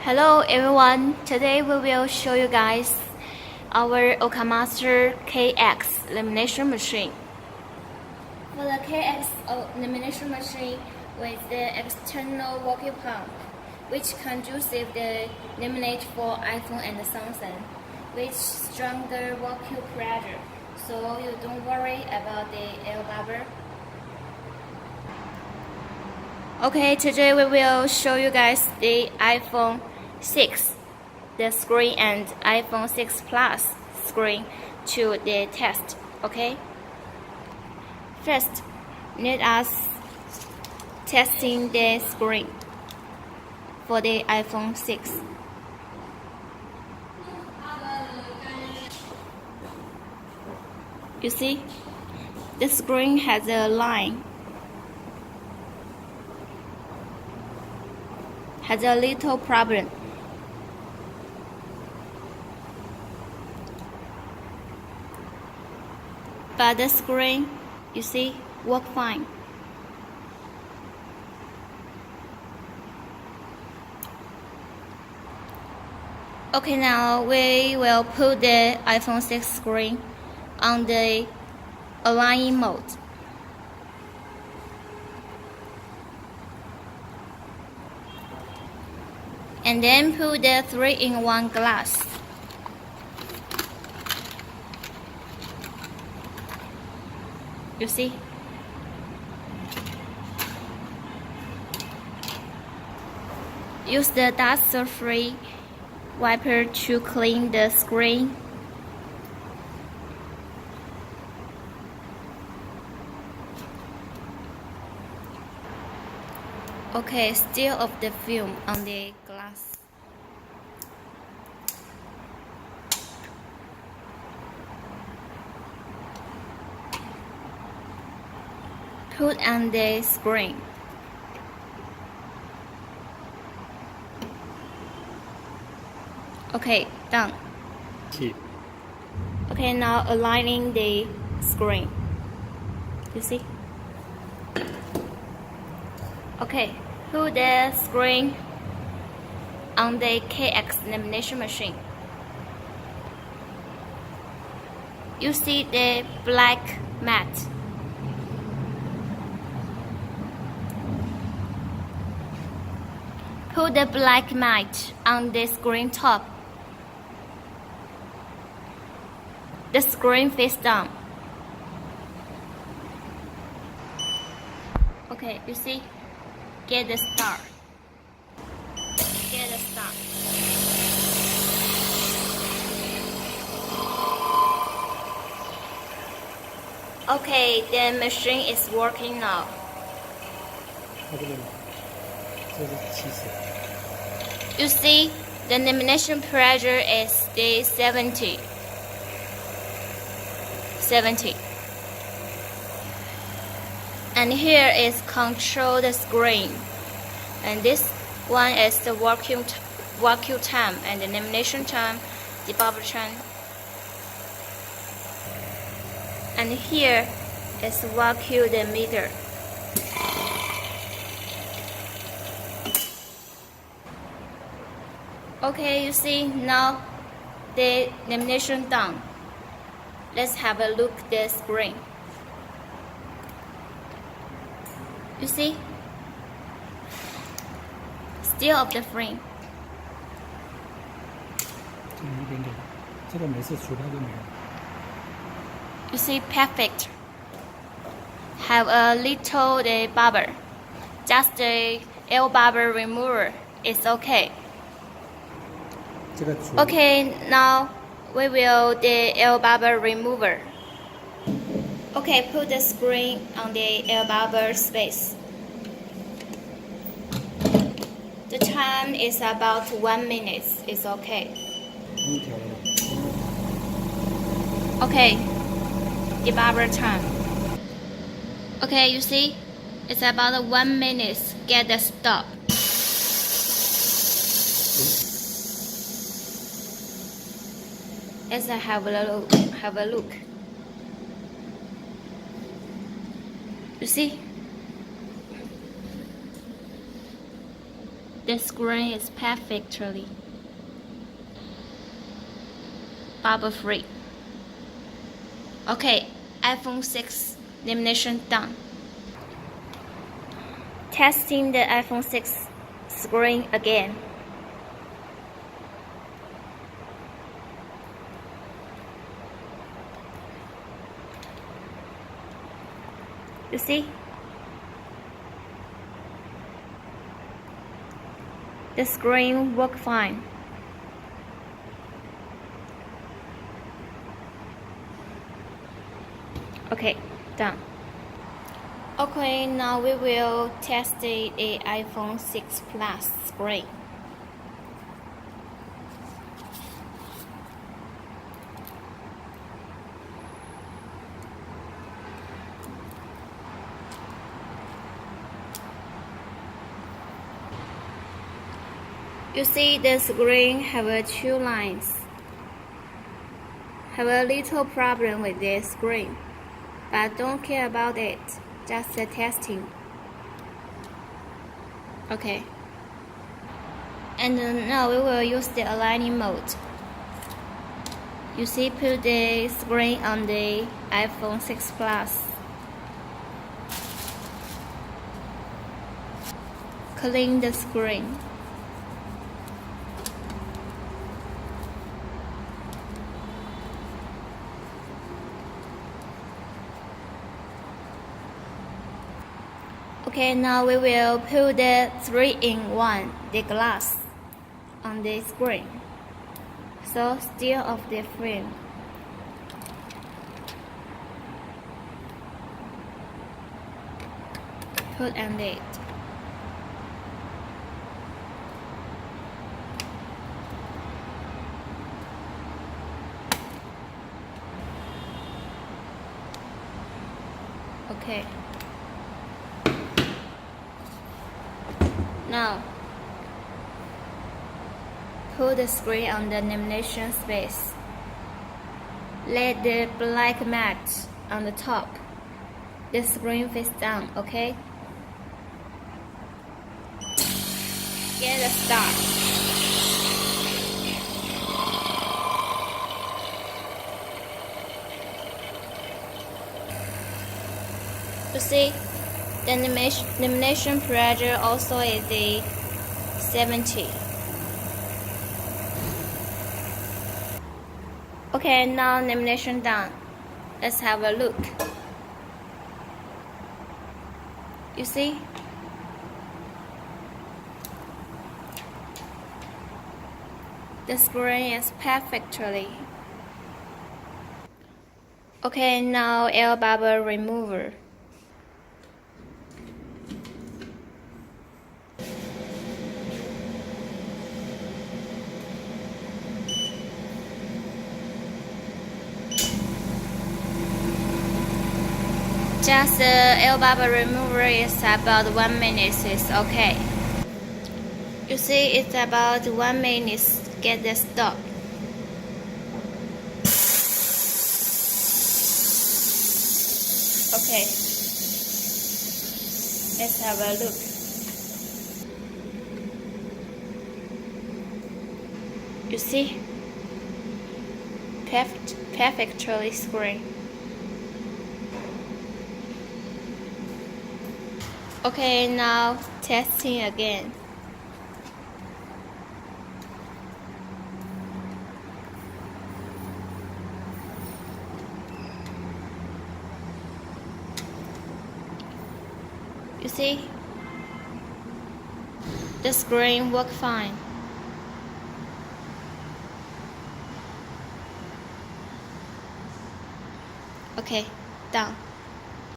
Hello everyone, today we will show you guys our OCAMaster KX lamination machine. For the KX lamination machine with the external vacuum pump, which conducive the laminate for iPhone and Samsung, with stronger vacuum pressure, so you don't worry about the air bubble. Okay, today we will show you guys the iPhone 6, the screen, and iPhone 6 Plus screen to the test. Okay. First, let us testing the screen for the iPhone 6. You see, the screen has a line. Has a little problem. But the screen, you see, work fine. Okay, now we will put the iPhone 6 screen on the aligning mode. And then put the 3-in-1 glass. You see? Use the dust-free wiper to clean the screen. Okay, still of the film on the glass. Put on the screen. Okay, done. Okay, now aligning the screen. You see? Okay, put the screen on the KX lamination machine. You see the black mat. Put the black mat on the screen top. The screen face down. Okay, you see? Get the star. Get the star. Okay, the machine is working now. You see, the lamination pressure is the 70. And here is control the screen. And this one is the vacuum time and the lamination time, the bubble time. And here is vacuum the meter. Okay, you see now the lamination done. Let's have a look at the screen. You see? Still of the frame. You see, perfect. Have a little the bubble. Just the air bubble remover is okay. Okay, now we will the air bubble remover. Okay, put the screen on the air bubble space. The time is about 1 minute. It's okay. Okay, the bubble time. Okay, you see, it's about 1 minute. Get the stop. Let's have a look. You see? The screen is perfectly bubble free. Okay, iPhone 6 lamination done. Testing the iPhone 6 screen again. You see? The screen works fine. Okay, done. Okay, now we will test the iPhone 6 Plus screen. You see the screen have two lines. Have a little problem with this screen, but don't care about it, just testing. Okay. And now we will use the aligning mode. You see, put the screen on the iPhone 6 Plus. Clean the screen. Okay, now we will put the 3-in-1, the glass, on the screen. So still off the frame. Put on it. Okay. Now, put the screen on the lamination space. Let the black mat on the top. The screen face down, okay? Get a start. You see? The lamination pressure also is the 70. Okay, now lamination done. Let's have a look. You see? The screen is perfectly. Okay, now air bubble remover. Just the air bubble remover is about 1 minute, it's okay. You see, it's about 1 minute, get the stop. Okay, let's have a look. You see, perfectly screen. Okay, now testing again. You see, the screen works fine. Okay, done.